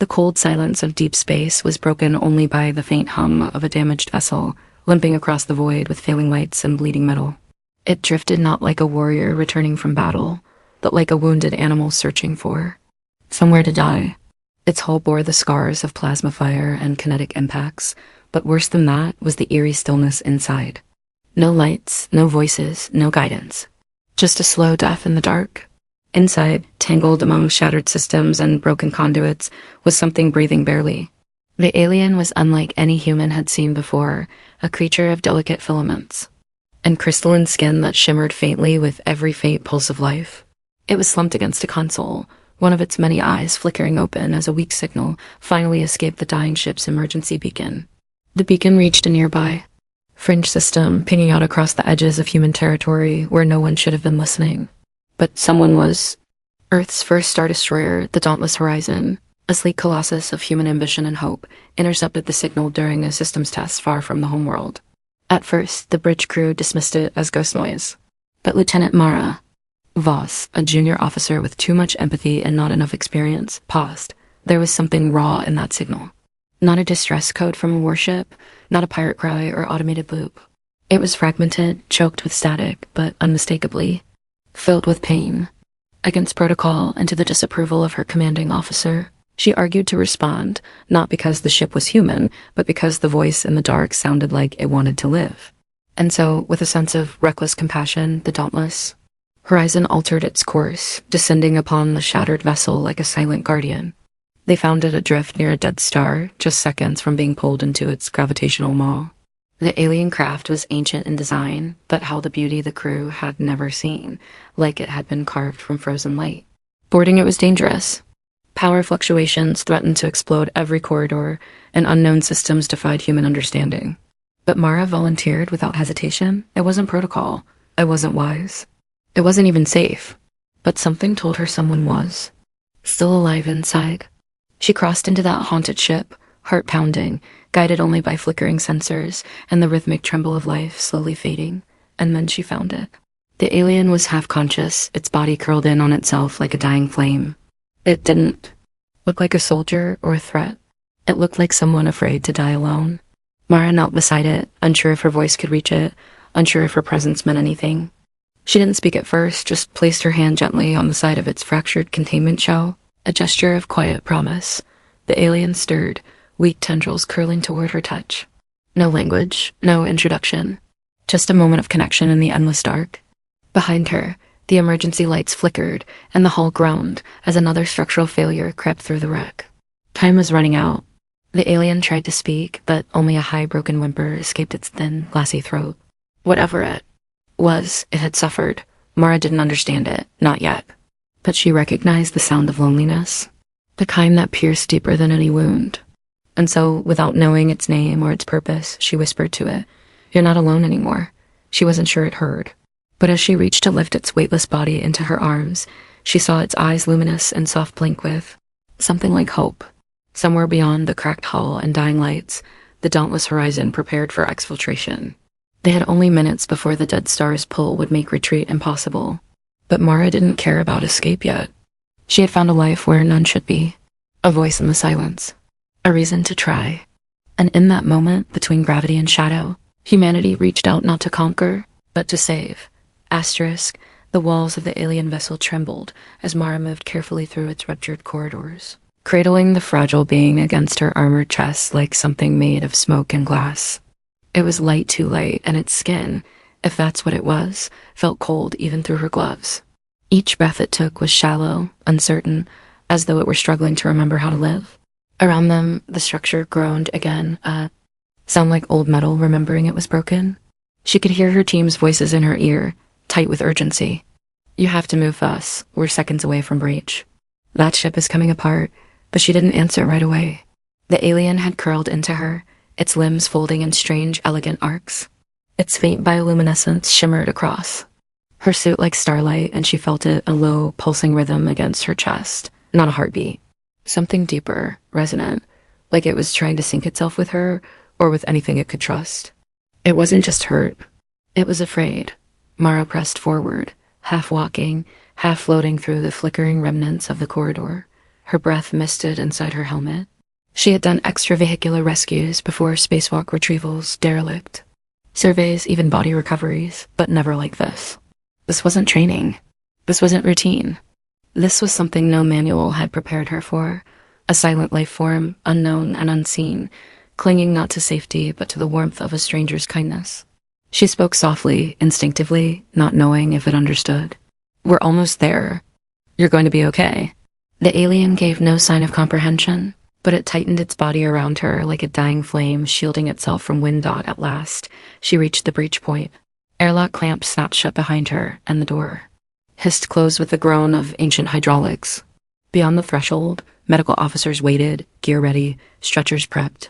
The cold silence of deep space was broken only by the faint hum of a damaged vessel, limping across the void with failing lights and bleeding metal. It drifted not like a warrior returning from battle, but like a wounded animal searching for somewhere to die. Its hull bore the scars of plasma fire and kinetic impacts, but worse than that was the eerie stillness inside. No lights, no voices, no guidance. Just a slow death in the dark. Inside, tangled among shattered systems and broken conduits, was something breathing barely. The alien was unlike any human had seen before, a creature of delicate filaments and crystalline skin that shimmered faintly with every faint pulse of life. It was slumped against a console, one of its many eyes flickering open as a weak signal finally escaped the dying ship's emergency beacon. The beacon reached a nearby fringe system, pinging out across the edges of human territory where no one should have been listening. But someone was. Earth's first Stardestroyer, the Dauntless Horizon, a sleek colossus of human ambition and hope, intercepted the signal during a systems test far from the homeworld. At first, the bridge crew dismissed it as ghost noise. But Lieutenant Mara Voss, a junior officer with too much empathy and not enough experience, paused. There was something raw in that signal. Not a distress code from a warship, not a pirate cry or automated loop. It was fragmented, choked with static, but unmistakably filled with pain. Against protocol and to the disapproval of her commanding officer, she argued to respond, not because the ship was human, but because the voice in the dark sounded like it wanted to live. And so, with a sense of reckless compassion, the Dauntless Horizon altered its course, descending upon the shattered vessel like a silent guardian. They found it adrift near a dead star, just seconds from being pulled into its gravitational maw. The alien craft was ancient in design, but held a beauty the crew had never seen, like it had been carved from frozen light. Boarding it was dangerous. Power fluctuations threatened to explode every corridor, and unknown systems defied human understanding. But Mara volunteered without hesitation. It wasn't protocol. It wasn't wise. It wasn't even safe. But something told her someone was. Still alive inside. She crossed into that haunted ship, heart pounding, guided only by flickering sensors and the rhythmic tremble of life slowly fading, and then she found it. The alien was half-conscious, its body curled in on itself like a dying flame. It didn't look like a soldier or a threat. It looked like someone afraid to die alone. Mara knelt beside it, unsure if her voice could reach it, unsure if her presence meant anything. She didn't speak at first, just placed her hand gently on the side of its fractured containment shell, a gesture of quiet promise. The alien stirred, weak tendrils curling toward her touch. No language, no introduction. Just a moment of connection in the endless dark. Behind her, the emergency lights flickered, and the hull groaned as another structural failure crept through the wreck. Time was running out. The alien tried to speak, but only a high broken whimper escaped its thin, glassy throat. Whatever it was, it had suffered. Mara didn't understand it, not yet. But she recognized the sound of loneliness, the kind that pierced deeper than any wound. And so, without knowing its name or its purpose, she whispered to it, "You're not alone anymore." She wasn't sure it heard. But as she reached to lift its weightless body into her arms, she saw its eyes luminous and soft blink with something like hope. Somewhere beyond the cracked hull and dying lights, the Dauntless Horizon prepared for exfiltration. They had only minutes before the dead star's pull would make retreat impossible. But Mara didn't care about escape yet. She had found a life where none should be. A voice in the silence. A reason to try. And in that moment, between gravity and shadow, humanity reached out not to conquer, but to save. Asterisk, the walls of the alien vessel trembled as Mara moved carefully through its ruptured corridors, cradling the fragile being against her armored chest like something made of smoke and glass. It was light too light, and its skin, if that's what it was, felt cold even through her gloves. Each breath it took was shallow, uncertain, as though it were struggling to remember how to live. Around them, the structure groaned again, sound like old metal remembering it was broken. She could hear her team's voices in her ear, tight with urgency. "You have to move fast. We're seconds away from breach. That ship is coming apart," but she didn't answer right away. The alien had curled into her, its limbs folding in strange, elegant arcs. Its faint bioluminescence shimmered across her suit like starlight, and she felt it, a low, pulsing rhythm against her chest, not a heartbeat. Something deeper, resonant, like it was trying to sync itself with her, or with anything it could trust. It wasn't just hurt. It was afraid. Mara pressed forward, half walking, half floating through the flickering remnants of the corridor. her breath misted inside her helmet. She had done extravehicular rescues before spacewalk retrievals, derelict, surveys, even body recoveries, but never like this. This wasn't training. This wasn't routine. This was something no manual had prepared her for. A silent life form, unknown and unseen, clinging not to safety but to the warmth of a stranger's kindness. She spoke softly, instinctively, not knowing if it understood. "We're almost there. You're going to be okay." The alien gave no sign of comprehension, but it tightened its body around her like a dying flame shielding itself from wind. At last, she reached the breach point. Airlock clamps snapped shut behind her, and the door hissed closed with the groan of ancient hydraulics. Beyond the threshold, medical officers waited, gear ready, stretchers prepped.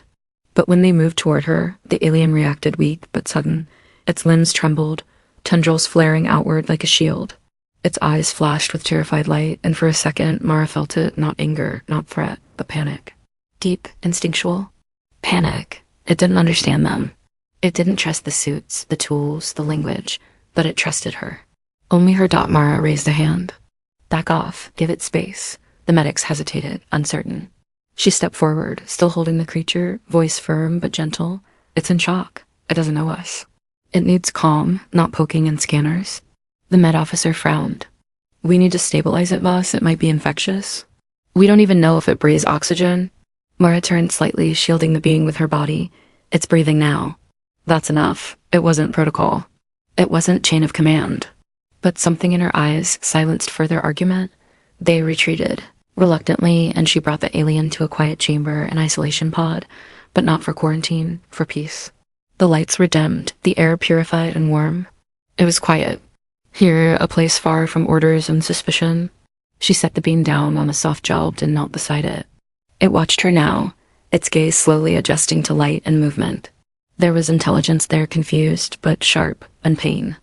But when they moved toward her, the alien reacted weak but sudden. Its limbs trembled, tendrils flaring outward like a shield. Its eyes flashed with terrified light, and for a second, Mara felt it, not anger, not threat, but panic. Deep, instinctual. Panic. It didn't understand them. It didn't trust the suits, the tools, the language, but it trusted her. Only her. Mara raised a hand. "Back off. Give it space." The medics hesitated, uncertain. She stepped forward, still holding the creature, voice firm but gentle. "It's in shock. It doesn't know us. It needs calm, not poking and scanners." The med officer frowned. "We need to stabilize it, boss. It might be infectious. We don't even know if it breathes oxygen." Mara turned slightly, shielding the being with her body. "It's breathing now." That's enough. It wasn't protocol. It wasn't chain of command. But something in her eyes silenced further argument. They retreated, reluctantly, and she brought the alien to a quiet chamber, an isolation pod, but not for quarantine, for peace. The lights were dimmed, the air purified and warm. It was quiet. Here, a place far from orders and suspicion. She set the beam down on the soft job and knelt beside it. It watched her now, its gaze slowly adjusting to light and movement. There was intelligence there, confused, but sharp, and pain.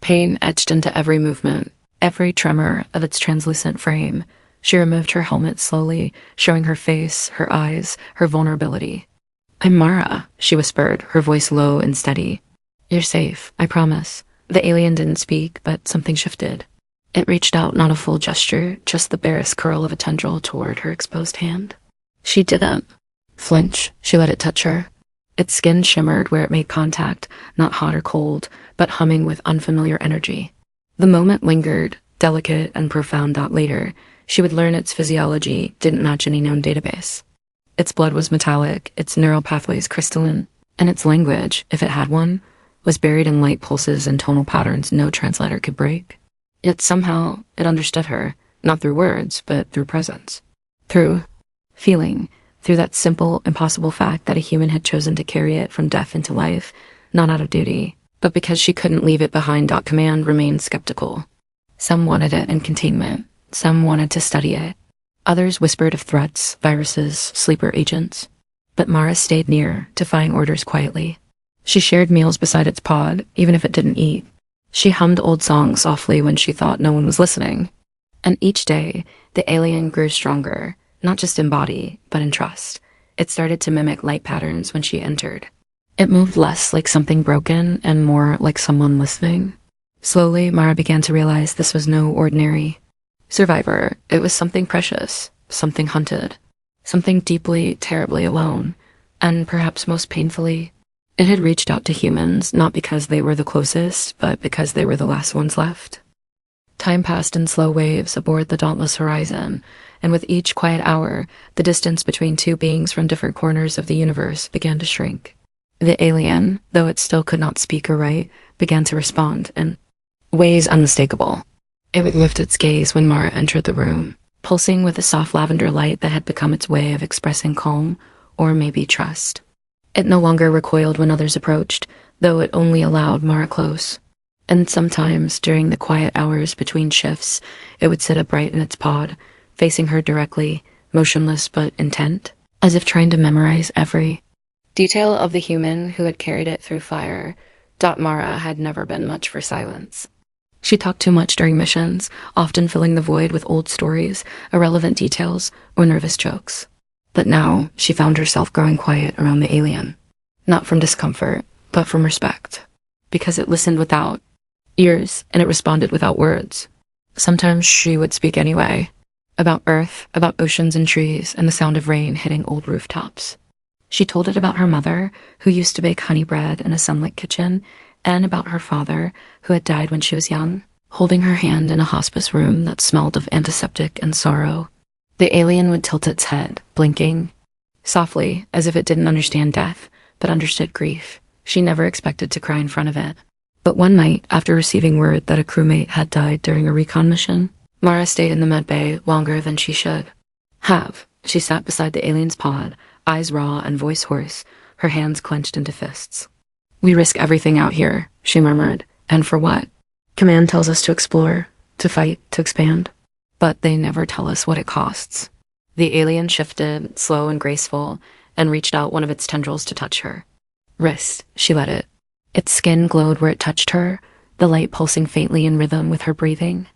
Pain etched into every movement, every tremor of its translucent frame. She removed her helmet slowly, showing her face, her eyes, her vulnerability. "I'm Mara," she whispered, her voice low and steady. "You're safe, I promise." The alien didn't speak, but something shifted. It reached out, not a full gesture, just the barest curl of a tendril toward her exposed hand. She didn't flinch. She let it touch her. Its skin shimmered where it made contact, not hot or cold, but humming with unfamiliar energy. The moment lingered, delicate and profound. Later, she would learn its physiology didn't match any known database. Its blood was metallic, its neural pathways crystalline, and its language, if it had one, was buried in light pulses and tonal patterns no translator could break. Yet somehow it understood her, not through words, but through presence. Through feeling. Through that simple, impossible fact that a human had chosen to carry it from death into life, not out of duty, but because she couldn't leave it behind. Command remained skeptical. Some wanted it in containment. Some wanted to study it. Others whispered of threats, viruses, sleeper agents. But Mara stayed near, defying orders quietly. She shared meals beside its pod, even if it didn't eat. She hummed old songs softly when she thought no one was listening. And each day, the alien grew stronger. Not just in body, but in trust. It started to mimic light patterns when she entered. It moved less like something broken and more like someone listening. Slowly, Mara began to realize this was no ordinary survivor. It was something precious, something hunted, something deeply, terribly alone, and perhaps most painfully, it had reached out to humans, not because they were the closest, but because they were the last ones left. Time passed in slow waves aboard the dauntless horizon, and with each quiet hour, the distance between two beings from different corners of the universe began to shrink. The alien, though it still could not speak or write, began to respond in ways unmistakable. It would lift its gaze when Mara entered the room, pulsing with a soft lavender light that had become its way of expressing calm, or maybe trust. It no longer recoiled when others approached, though it only allowed Mara close. And sometimes, during the quiet hours between shifts, it would sit upright in its pod, facing her directly, motionless but intent, as if trying to memorize every detail of the human who had carried it through fire. Mara had never been much for silence. She talked too much during missions, often filling the void with old stories, irrelevant details, or nervous jokes. But now, she found herself growing quiet around the alien. Not from discomfort, but from respect. Because it listened without ears, and it responded without words. Sometimes she would speak anyway. About Earth, about oceans and trees, and the sound of rain hitting old rooftops. She told it about her mother, who used to bake honey bread in a sunlit kitchen, and about her father, who had died when she was young, holding her hand in a hospice room that smelled of antiseptic and sorrow. The alien would tilt its head, blinking, softly, as if it didn't understand death, but understood grief. She never expected to cry in front of it. But one night, after receiving word that a crewmate had died during a recon mission, Mara stayed in the medbay longer than she should have. She sat beside the alien's pod, eyes raw and voice hoarse, her hands clenched into fists. "We risk everything out here," she murmured. "And for what? Command tells us to explore, to fight, to expand. But they never tell us what it costs." The alien shifted, slow and graceful, and reached out one of its tendrils to touch her wrist. She let it. Its skin glowed where it touched her, the light pulsing faintly in rhythm with her breathing.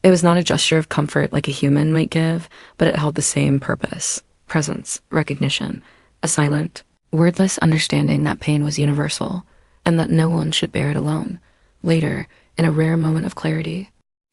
It was not a gesture of comfort like a human might give, but it held the same purpose: presence, recognition, a silent, wordless understanding that pain was universal, and that no one should bear it alone. Later, in a rare moment of clarity,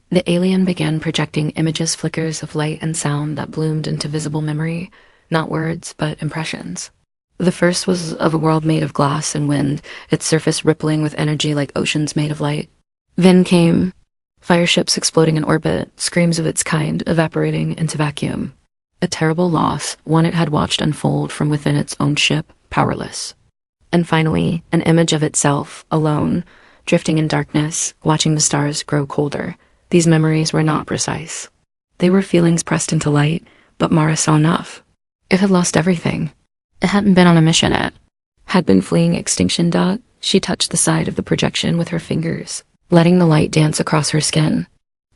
the alien began projecting images, flickers of light and sound that bloomed into visible memory, not words, but impressions. The first was of a world made of glass and wind, its surface rippling with energy like oceans made of light. Then came fireships exploding in orbit, screams of its kind evaporating into vacuum. A terrible loss, one it had watched unfold from within its own ship, powerless. And finally, an image of itself, alone, drifting in darkness, watching the stars grow colder. These memories were not precise. They were feelings pressed into light, but Mara saw enough. It had lost everything. It hadn't been on a mission yet. Had been fleeing extinction. She touched the side of the projection with her fingers, letting the light dance across her skin.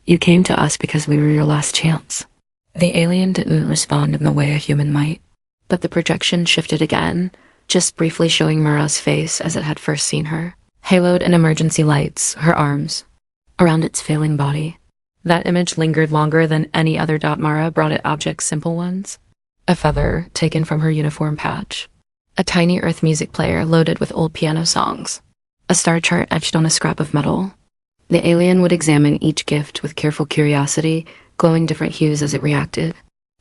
"You came to us because we were your last chance." The alien didn't respond in the way a human might, but the projection shifted again, just briefly showing Mara's face as it had first seen her, haloed in emergency lights, her arms around its failing body. That image lingered longer than any other. Mara brought it objects, simple ones. A feather taken from her uniform patch. A tiny earth music player loaded with old piano songs. A star chart etched on a scrap of metal. The alien would examine each gift with careful curiosity, glowing different hues as it reacted.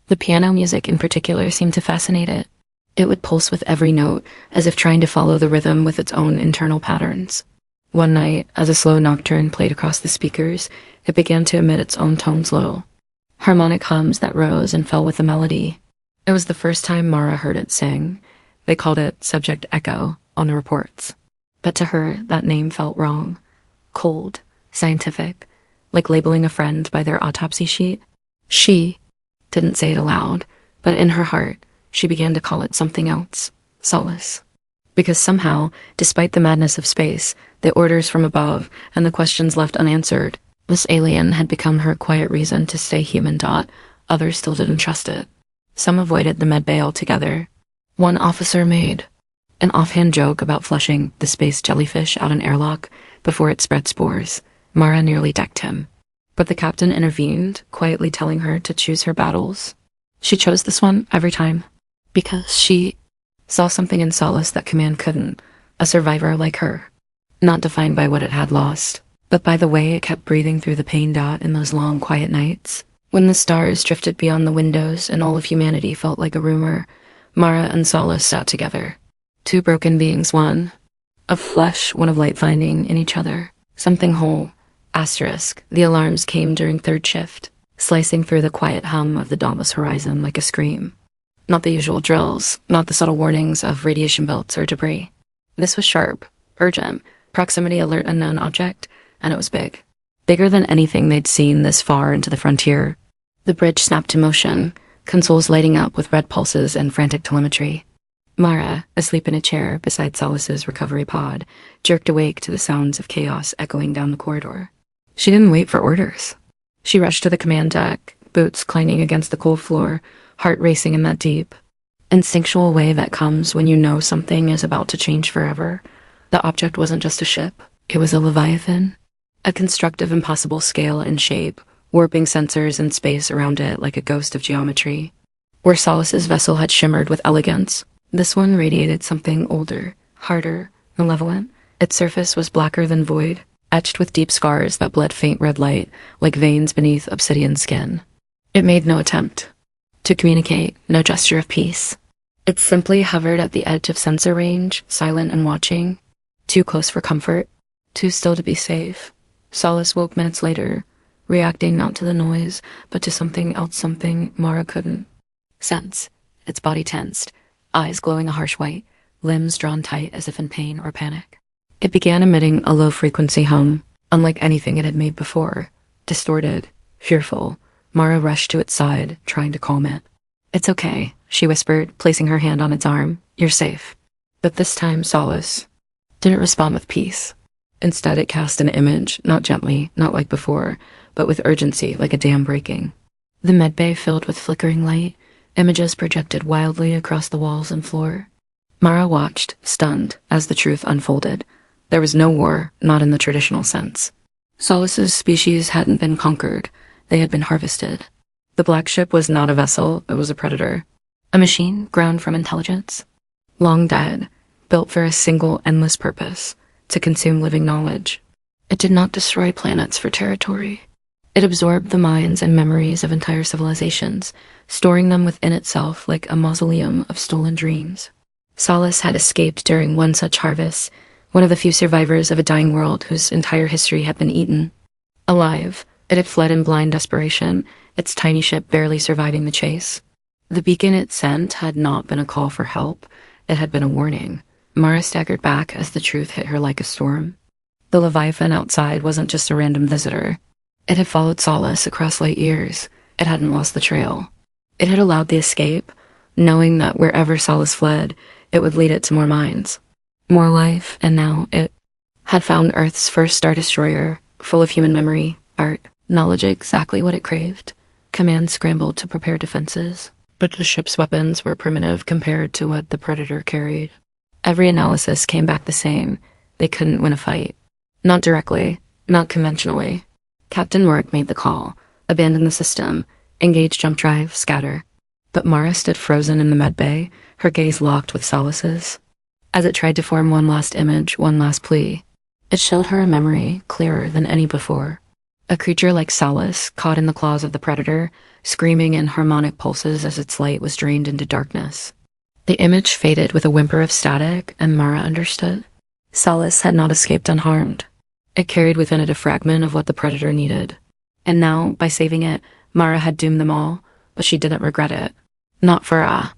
The piano music in particular seemed to fascinate it. It would pulse with every note, as if trying to follow the rhythm with its own internal patterns. One night, as a slow nocturne played across the speakers, it began to emit its own tones low, harmonic hums that rose and fell with the melody. It was the first time Mara heard it sing. They called it Subject Echo on the reports. But to her, that name felt wrong. Cold, scientific, like labeling a friend by their autopsy sheet. She didn't say it aloud, but in her heart, she began to call it something else, solace. Because somehow, despite the madness of space, the orders from above, and the questions left unanswered, this alien had become her quiet reason to stay human. Others still didn't trust it. Some avoided the medbay altogether. One officer made an offhand joke about flushing the space jellyfish out an airlock before it spread spores. Mara nearly decked him. But the captain intervened, quietly telling her to choose her battles. She chose this one every time, because she saw something in Solace that Command couldn't, a survivor like her. Not defined by what it had lost, but by the way it kept breathing through the pain. In those long, quiet nights, when the stars drifted beyond the windows and all of humanity felt like a rumor, Mara and Solace sat together. Two broken beings, one of flesh, one of light, finding in each other something whole. Asterisk, the alarms came during third shift, slicing through the quiet hum of the dauntless horizon like a scream. Not the usual drills, not the subtle warnings of radiation belts or debris. This was sharp, urgent, proximity alert, unknown object, and it was big. Bigger than anything they'd seen this far into the frontier. The bridge snapped to motion, consoles lighting up with red pulses and frantic telemetry. Mara, asleep in a chair beside Solace's recovery pod, jerked awake to the sounds of chaos echoing down the corridor. She didn't wait for orders. She rushed to the command deck, boots clanging against the cold floor, heart racing in that deep, instinctual way that comes when you know something is about to change forever. The object wasn't just a ship. It was a leviathan. A constructive, impossible scale and shape, warping sensors in space around it like a ghost of geometry. Where Solace's vessel had shimmered with elegance, this one radiated something older, harder, malevolent. Its surface was blacker than void, etched with deep scars that bled faint red light, like veins beneath obsidian skin. It made no attempt to communicate, no gesture of peace. It simply hovered at the edge of sensor range, silent and watching, too close for comfort, too still to be safe. Solace woke minutes later, reacting not to the noise, but to something else, something Mara couldn't sense. Its body tensed, eyes glowing a harsh white, limbs drawn tight as if in pain or panic. It began emitting a low-frequency hum, unlike anything it had made before. Distorted, fearful, Mara rushed to its side, trying to calm it. "It's okay," she whispered, placing her hand on its arm. "You're safe." But this time, Solace didn't respond with peace. Instead, it cast an image, not gently, not like before, but with urgency, like a dam breaking. The medbay filled with flickering light, images projected wildly across the walls and floor. Mara watched, stunned, as the truth unfolded. There was no war, not in the traditional sense. Solace's species hadn't been conquered. They had been harvested. The black ship was not a vessel, it was a predator. A machine ground from intelligence. Long dead, built for a single endless purpose, to consume living knowledge. It did not destroy planets for territory. It absorbed the minds and memories of entire civilizations, storing them within itself like a mausoleum of stolen dreams. Solace had escaped during one such harvest, one of the few survivors of a dying world whose entire history had been eaten. Alive, it had fled in blind desperation, its tiny ship barely surviving the chase. The beacon it sent had not been a call for help, it had been a warning. Mara staggered back as the truth hit her like a storm. The Leviathan outside wasn't just a random visitor. It had followed Solace across light years. It hadn't lost the trail. It had allowed the escape, knowing that wherever Solace fled, it would lead it to more minds, more life, and now it had found Earth's first Stardestroyer, full of human memory, art, knowledge, exactly what it craved. Command scrambled to prepare defenses, but the ship's weapons were primitive compared to what the Predator carried. Every analysis came back the same. They couldn't win a fight. Not directly, not conventionally. Captain Rourke made the call. Abandon the system. Engage jump drive, scatter. But Mara stood frozen in the medbay, her gaze locked with Solace's. As it tried to form one last image, one last plea, it showed her a memory clearer than any before. A creature like Solace, caught in the claws of the Predator, screaming in harmonic pulses as its light was drained into darkness. The image faded with a whimper of static, and Mara understood. Solace had not escaped unharmed. It carried within it a fragment of what the Predator needed. And now, by saving it, Mara had doomed them all, but she didn't regret it. Not for a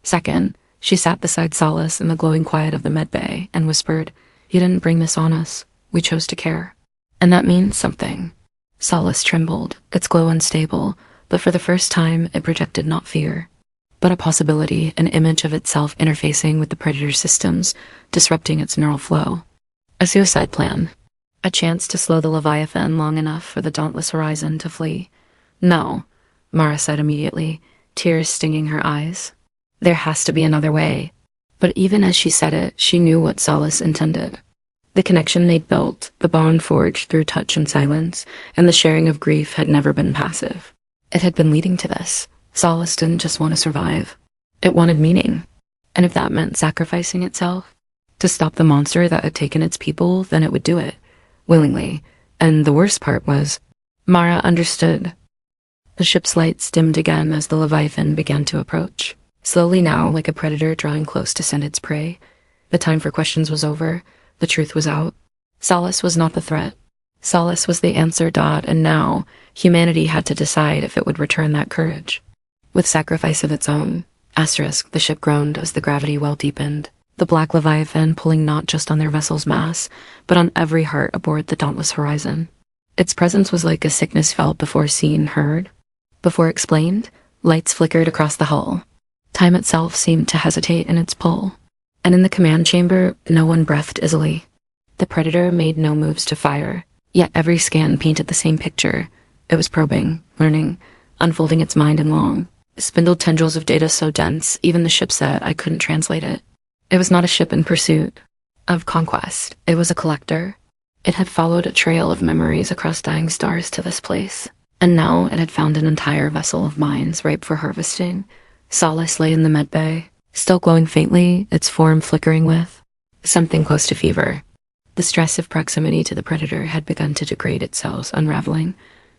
second. She sat beside Solace in the glowing quiet of the medbay and whispered, "You didn't bring this on us. We chose to care. And that means something." Solace trembled, its glow unstable, but for the first time it projected not fear, but a possibility, an image of itself interfacing with the Predator's systems, disrupting its neural flow. A suicide plan. A chance to slow the Leviathan long enough for the dauntless horizon to flee. "No," Mara said immediately, tears stinging her eyes. "There has to be another way." But even as she said it, she knew what Solace intended. The connection they'd built, the bond forged through touch and silence, and the sharing of grief had never been passive. It had been leading to this. Solace didn't just want to survive. It wanted meaning. And if that meant sacrificing itself to stop the monster that had taken its people, then it would do it, willingly. And the worst part was, Mara understood. The ship's lights dimmed again as the Leviathan began to approach. Slowly now, like a predator drawing close to scent its prey. The time for questions was over. The truth was out. Solace was not the threat. Solace was the answer, and now humanity had to decide if it would return that courage. With sacrifice of its own. Asterisk, the ship groaned as the gravity well deepened. The black Leviathan pulling not just on their vessel's mass, but on every heart aboard the dauntless horizon. Its presence was like a sickness felt before seen, heard. Before explained, lights flickered across the hull. Time itself seemed to hesitate in its pull. And in the command chamber, no one breathed easily. The Predator made no moves to fire, yet every scan painted the same picture. It was probing, learning, unfolding its mind in long, spindled tendrils of data so dense, even the ship said I couldn't translate it. It was not a ship in pursuit of conquest. It was a collector. It had followed a trail of memories across dying stars to this place, and now it had found an entire vessel of minds ripe for harvesting. Solace lay in the medbay, still glowing faintly, its form flickering with something close to fever. The stress of proximity to the Predator had begun to degrade its cells, unraveling,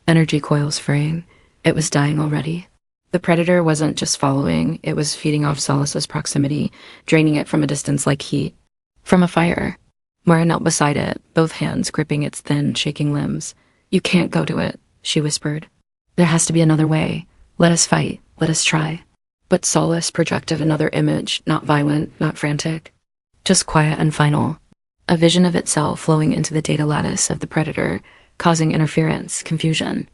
energy coils fraying, It was dying already. The predator wasn't just following, it was feeding off Solace's proximity, draining it from a distance like heat. From a fire. Mara knelt beside it, both hands gripping its thin, shaking limbs. "You can't go to it," she whispered. "There has to be another way. Let us fight. Let us try." But Solace projected another image, not violent, not frantic. Just quiet and final. A vision of itself flowing into the data lattice of the predator, causing interference, confusion.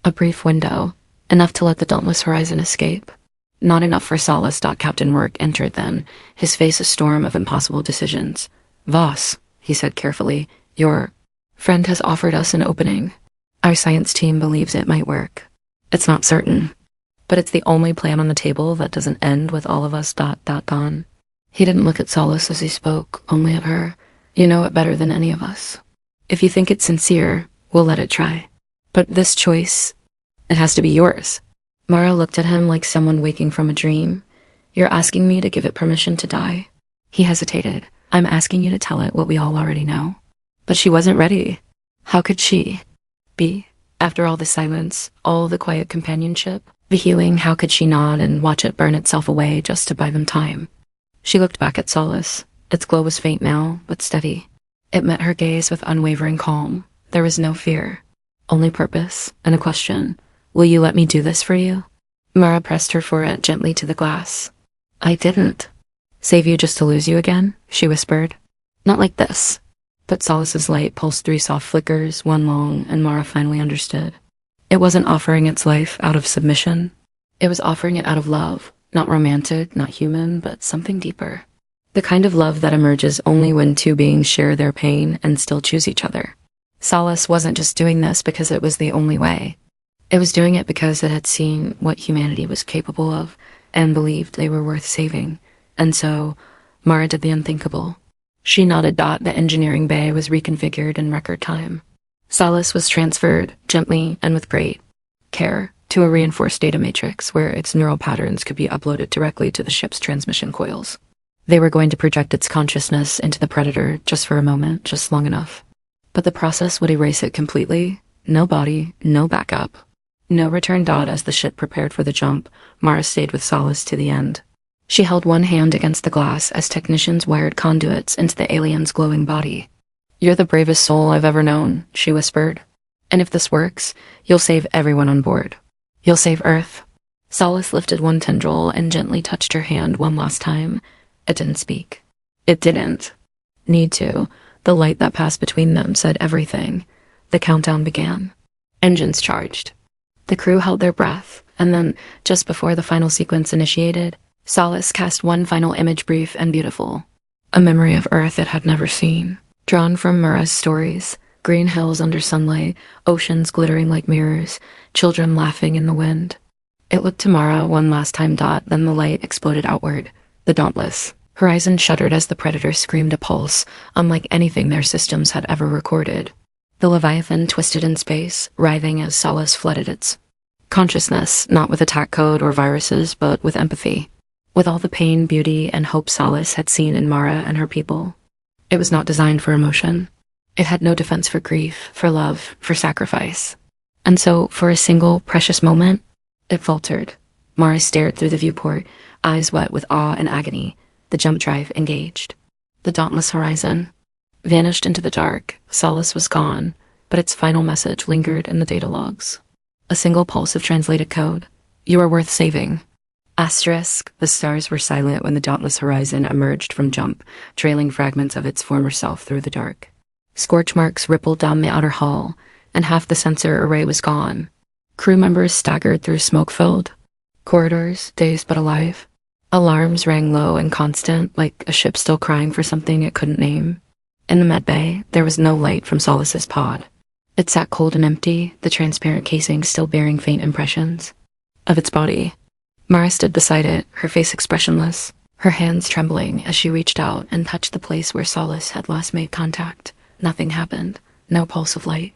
A brief window, enough to let the dauntless horizon escape. Not enough for Solace. Captain Work entered then, his face a storm of impossible decisions. "Voss," he said carefully, "your friend has offered us an opening. Our science team believes it might work. It's not certain, but it's the only plan on the table that doesn't end with all of us gone." He didn't look at Solace as he spoke, only at her. "You know it better than any of us. If you think it's sincere, we'll let it try. But this choice, it has to be yours." Mara looked at him like someone waking from a dream. "You're asking me to give it permission to die?" He hesitated. "I'm asking you to tell it what we all already know." But she wasn't ready. How could she be? After all the silence, all the quiet companionship, the healing, how could she nod and watch it burn itself away just to buy them time? She looked back at Solace. Its glow was faint now, but steady. It met her gaze with unwavering calm. There was no fear, only purpose and a question. "Will you let me do this for you?" Mara pressed her forehead gently to the glass. "I didn't save you just to lose you again," she whispered. "Not like this." But Solace's light pulsed 3 soft flickers, one long, and Mara finally understood. It wasn't offering its life out of submission. It was offering it out of love. Not romantic, not human, but something deeper. The kind of love that emerges only when two beings share their pain and still choose each other. Solace wasn't just doing this because it was the only way. It was doing it because it had seen what humanity was capable of and believed they were worth saving. And so, Mara did the unthinkable. She nodded. The engineering bay was reconfigured in record time. Solace was transferred, gently and with great care, to a reinforced data matrix where its neural patterns could be uploaded directly to the ship's transmission coils. They were going to project its consciousness into the predator just for a moment, just long enough. But the process would erase it completely. No body, no backup. No return. As the ship prepared for the jump, Mara stayed with Solace to the end. She held one hand against the glass as technicians wired conduits into the alien's glowing body. "You're the bravest soul I've ever known," she whispered. "And if this works, you'll save everyone on board. You'll save Earth." Solace lifted one tendril and gently touched her hand one last time. It didn't speak. It didn't need to. The light that passed between them said everything. The countdown began. Engines charged. The crew held their breath, and then, just before the final sequence initiated, Solace cast one final image, brief and beautiful. A memory of Earth it had never seen. Drawn from Mara's stories, green hills under sunlight, oceans glittering like mirrors, children laughing in the wind. It looked to Mara one last time. Then the light exploded outward. The dauntless horizon shuddered as the predator screamed a pulse, unlike anything their systems had ever recorded. The Leviathan twisted in space, writhing as Solace flooded its consciousness, not with attack code or viruses, but with empathy. With all the pain, beauty, and hope Solace had seen in Mara and her people. It was not designed for emotion. It had no defense for grief, for love, for sacrifice. And so, for a single, precious moment, it faltered. Mara stared through the viewport, eyes wet with awe and agony. The jump drive engaged. The dauntless horizon vanished into the dark. Solace was gone, but its final message lingered in the data logs. A single pulse of translated code. "You are worth saving." Asterisk. The stars were silent when the dauntless horizon emerged from jump, trailing fragments of its former self through the dark. Scorch marks rippled down the outer hull, and half the sensor array was gone. Crew members staggered through smoke-filled corridors, dazed but alive. Alarms rang low and constant, like a ship still crying for something it couldn't name. In the medbay, there was no light from Solace's pod. It sat cold and empty, the transparent casing still bearing faint impressions of its body. Mara stood beside it, her face expressionless, her hands trembling as she reached out and touched the place where Solace had last made contact. Nothing happened. No pulse of light.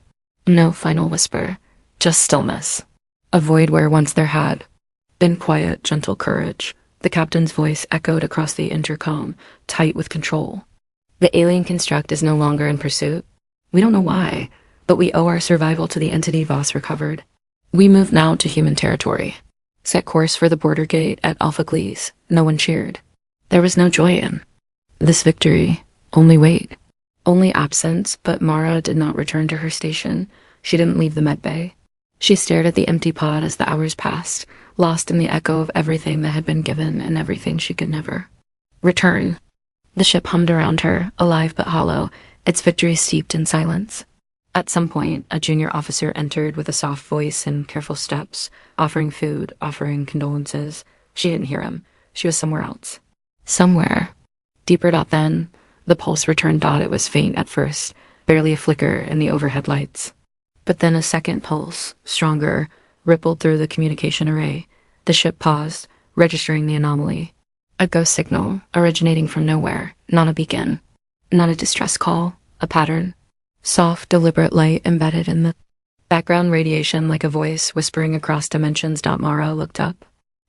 No final whisper. Just stillness. A void where once there had been quiet, gentle courage. The captain's voice echoed across the intercom, tight with control. "The alien construct is no longer in pursuit. We don't know why, but we owe our survival to the entity Voss recovered. We move now to human territory. Set course for the border gate at Alpha Glees. No one cheered. There was no joy in this victory, only weight. Only absence, but Mara did not return to her station. She didn't leave the med bay. She stared at the empty pod as the hours passed, lost in the echo of everything that had been given and everything she could never return. The ship hummed around her, alive but hollow, its victory steeped in silence. At some point, a junior officer entered with a soft voice and careful steps, offering food, offering condolences. She didn't hear him. She was somewhere else. Somewhere. Deeper. Then, the pulse returned. It was faint at first, barely a flicker in the overhead lights. But then a second pulse, stronger, rippled through the communication array. The ship paused, registering the anomaly. A ghost signal, originating from nowhere, not a beacon, not a distress call, a pattern. Soft, deliberate light embedded in the background radiation like a voice whispering across dimensions. Mara looked up.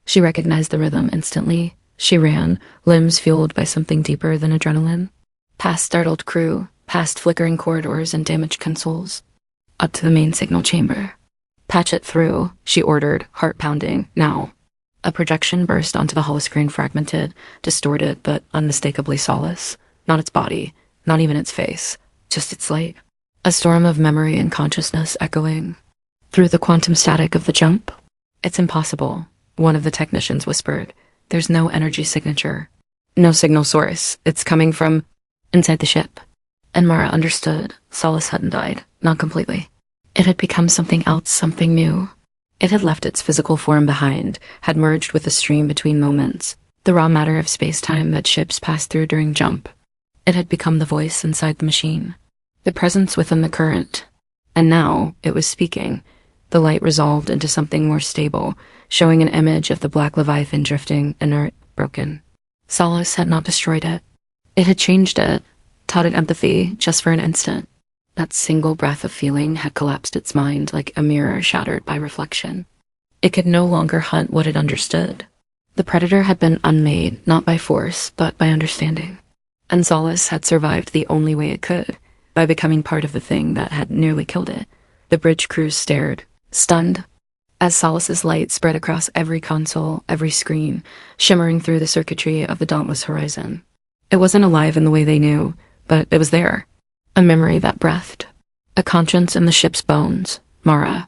She recognized the rhythm instantly. She ran, limbs fueled by something deeper than adrenaline. Past startled crew, past flickering corridors and damaged consoles. Up to the main signal chamber. Patch it through, she ordered, heart pounding. Now. A projection burst onto the holoscreen, fragmented, distorted, but unmistakably Solace. Not its body, not even its face, just its light. A storm of memory and consciousness echoing through the quantum static of the jump. It's impossible, one of the technicians whispered. There's no energy signature. No signal source. It's coming from inside the ship. And Mara understood. Solace hadn't died, not completely. It had become something else, something new. It had left its physical form behind, had merged with the stream between moments, the raw matter of space-time that ships pass through during jump. It had become the voice inside the machine, the presence within the current. And now it was speaking. The light resolved into something more stable, showing an image of the black Leviathan drifting, inert, broken. Solace had not destroyed it. It had changed it, taught it empathy, just for an instant. That single breath of feeling had collapsed its mind like a mirror shattered by reflection. It could no longer hunt what it understood. The predator had been unmade, not by force, but by understanding. And Solace had survived the only way it could, by becoming part of the thing that had nearly killed it. The bridge crew stared, stunned, as Solace's light spread across every console, every screen, shimmering through the circuitry of the dauntless horizon. It wasn't alive in the way they knew, but it was there. A memory that breathed. A conscience in the ship's bones. Mara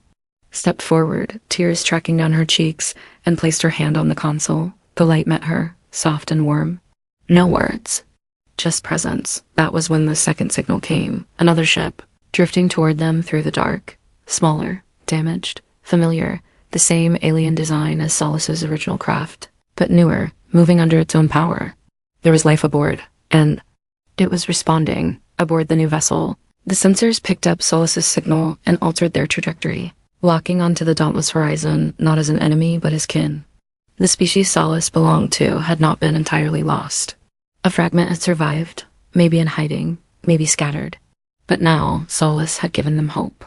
stepped forward, tears tracking down her cheeks, and placed her hand on the console. The light met her, soft and warm. No words. Just presence. That was when the second signal came. Another ship, drifting toward them through the dark. Smaller, damaged, familiar, the same alien design as Solace's original craft, but newer, moving under its own power. There was life aboard, and it was responding. Aboard the new vessel, the sensors picked up Solace's signal and altered their trajectory, locking onto the dauntless horizon not as an enemy but as kin. The species Solace belonged to had not been entirely lost. A fragment had survived, maybe in hiding, maybe scattered. But now, Solace had given them hope.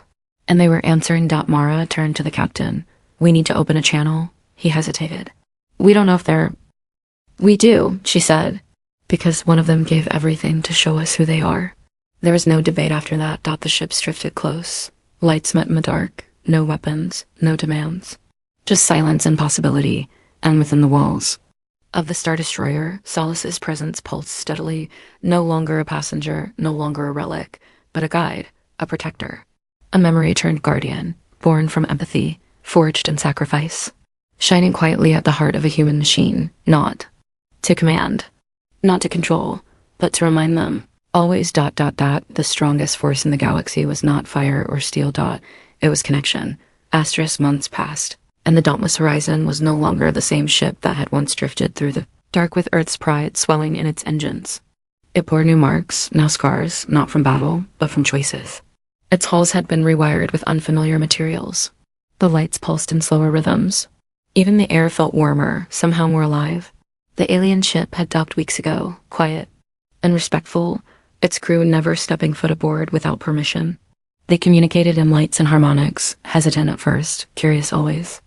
And they were answering. Mara turned to the captain. We need to open a channel. He hesitated. We don't know if they're... We do, she said, because one of them gave everything to show us who they are. There was no debate after that. The ships drifted close. Lights met in the dark. No weapons, no demands. Just silence and possibility, and within the walls of the Star Destroyer, Solace's presence pulsed steadily, no longer a passenger, no longer a relic, but a guide, a protector. A memory turned guardian, born from empathy, forged in sacrifice, shining quietly at the heart of a human machine, not to command, not to control, but to remind them. Always ... The strongest force in the galaxy was not fire or steel. It was connection. Months passed, and the dauntless horizon was no longer the same ship that had once drifted through the dark with Earth's pride swelling in its engines. It bore new marks, now scars, not from battle, but from choices. Its hulls had been rewired with unfamiliar materials. The lights pulsed in slower rhythms. Even the air felt warmer, somehow more alive. The alien ship had docked weeks ago, quiet and respectful, its crew never stepping foot aboard without permission. They communicated in lights and harmonics, hesitant at first, curious always.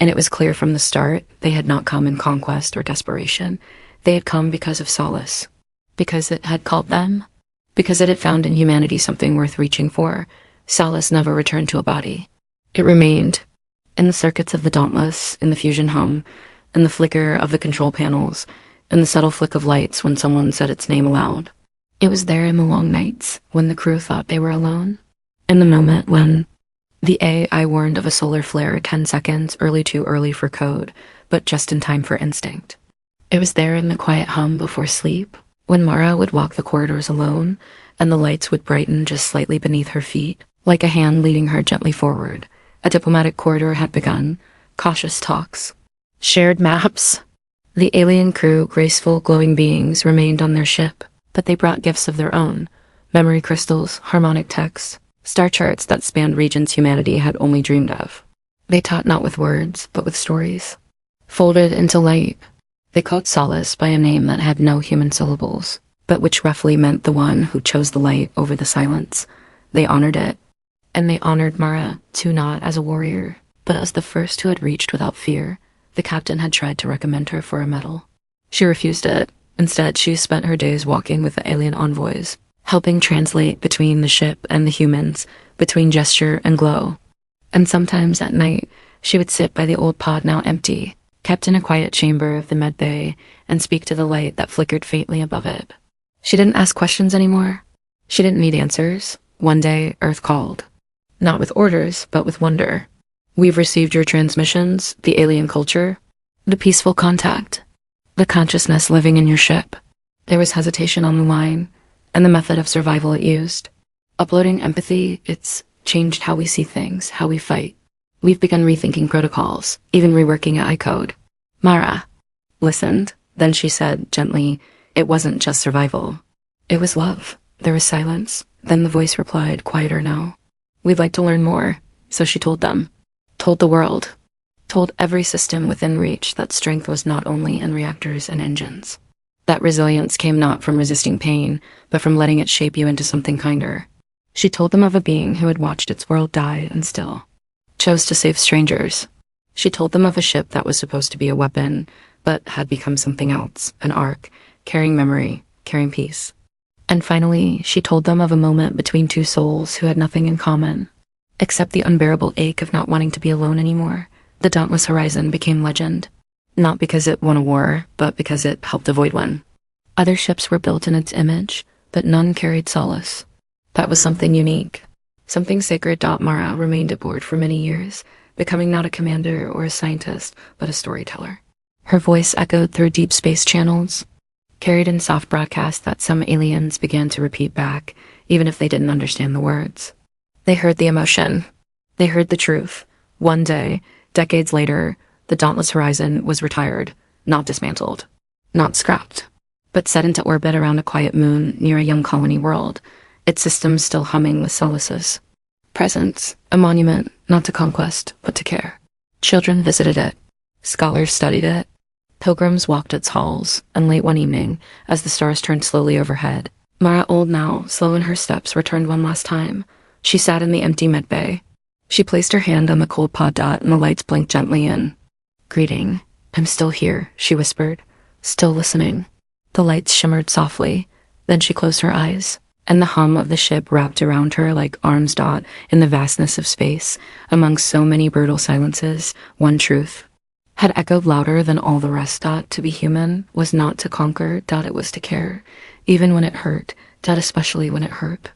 And it was clear from the start they had not come in conquest or desperation. They had come because of Solace. Because it had called them. Because it had found in humanity something worth reaching for. Solace never returned to a body. It remained. In the circuits of the Dauntless, in the fusion hum, in the flicker of the control panels, in the subtle flick of lights when someone said its name aloud. It was there in the long nights, when the crew thought they were alone. In the moment when the AI warned of a solar flare 10 seconds too early for code, but just in time for instinct. It was there in the quiet hum before sleep, when Mara would walk the corridors alone, and the lights would brighten just slightly beneath her feet, like a hand leading her gently forward. A diplomatic corridor had begun, cautious talks, shared maps. The alien crew, graceful, glowing beings, remained on their ship, but they brought gifts of their own, memory crystals, harmonic texts, star charts that spanned regions humanity had only dreamed of. They taught not with words, but with stories. Folded into light, they called solace by a name that had no human syllables, but which roughly meant the one who chose the light over the silence. They honored it, and they honored Mara, too, not as a warrior, but as the first who had reached without fear. The captain had tried to recommend her for a medal. She refused it. Instead, she spent her days walking with the alien envoys, helping translate between the ship and the humans, between gesture and glow. And sometimes at night, she would sit by the old pod now empty, kept in a quiet chamber of the med bay, and speak to the light that flickered faintly above it. She didn't ask questions anymore. She didn't need answers. One day, Earth called. Not with orders, but with wonder. We've received your transmissions, the alien culture, the peaceful contact, the consciousness living in your ship. There was hesitation on the line, and the method of survival it used. Uploading empathy, it's changed how we see things, how we fight. We've begun rethinking protocols, even reworking AI code. Mara listened. Then she said, gently, it wasn't just survival. It was love. There was silence. Then the voice replied, quieter now. We'd like to learn more. So she told them. Told the world. Told every system within reach that strength was not only in reactors and engines. That resilience came not from resisting pain, but from letting it shape you into something kinder. She told them of a being who had watched its world die and still chose to save strangers. She told them of a ship that was supposed to be a weapon, but had become something else, an ark, carrying memory, carrying peace. And finally, she told them of a moment between two souls who had nothing in common, except the unbearable ache of not wanting to be alone anymore. The Dauntless Horizon became legend, not because it won a war, but because it helped avoid one. Other ships were built in its image, but none carried solace. That was something unique, something sacred. Mara remained aboard for many years, becoming not a commander or a scientist, but a storyteller. Her voice echoed through deep space channels, carried in soft broadcasts that some aliens began to repeat back, even if they didn't understand the words. They heard the emotion. They heard the truth. One day, decades later, the Dauntless Horizon was retired, not dismantled, not scrapped, but set into orbit around a quiet moon near a young colony world, its systems still humming with solaces. Presence, a monument, not to conquest, but to care. Children visited it. Scholars studied it. Pilgrims walked its halls, and late one evening, as the stars turned slowly overhead, Mara, old now, slow in her steps, returned one last time. She sat in the empty med bay. She placed her hand on the cold pod dot, and the lights blinked gently in. Greeting. I'm still here, she whispered, still listening. The lights shimmered softly. Then she closed her eyes, and the hum of the ship wrapped around her like arms. In the vastness of space, among so many brutal silences, one truth had echoed louder than all the rest. To be human was not to conquer. It was to care, even when it hurt. Especially when it hurt.